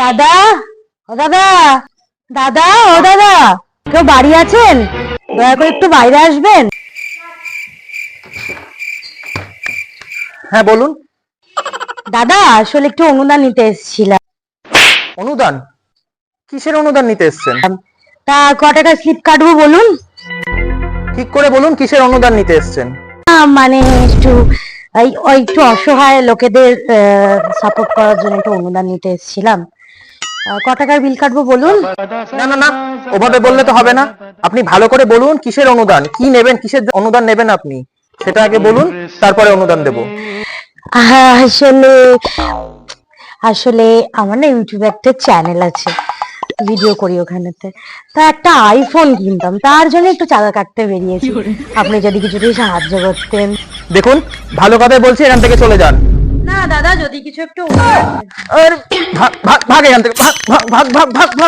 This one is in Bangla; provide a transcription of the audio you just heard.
দাদা, ও দাদা, দাদা, ও দাদা, কেউ বাড়ি আছেন? দয়া করে একটু বাইরে আসবেন। হ্যাঁ বলুন। দাদা, আসলে একটু অনুদান নিতে এসেছিলাম। অনুদান? কিসের অনুদান নিতে এসেছেন? তা ক টাকা স্লিপ কাটবো বলুন? ঠিক করে বলুন কিসের অনুদান নিতে এসেছেন? মানে একটু ওই একটু অসহায় লোকেদের সাপোর্ট করার জন্য একটু অনুদান নিতে এসেছিলাম। ক টাকার বিল কাটবো বলুন? না না না, ওভাবে বললে তো হবে না। আপনি ভালো করে বলুন কিসের অনুদান, কি নেবেন, কিসের অনুদান নেবেন আপনি সেটা আগে বলুন, তারপরে অনুদান দেব। আসলে আসলে আমার না ইউটিউবে একটা চ্যানেল আছে, ভিডিও করি ওখানেতে। তা একটা আইফোন কিনতাম, তার জন্য একটু চাঁদা কাটতে বেরিয়েছি। আপনি যদি কিছুতেই সাহায্য করতেন। দেখুন, ভালো কথাই বলছি, এখান থেকে চলে যান। না দাদা, যদি কিছু একটু আর ভাগ ভাগ ভাগ এখান থেকে, ভাগ ভাগ ভাগ ভাগ ভাগ ভাগ।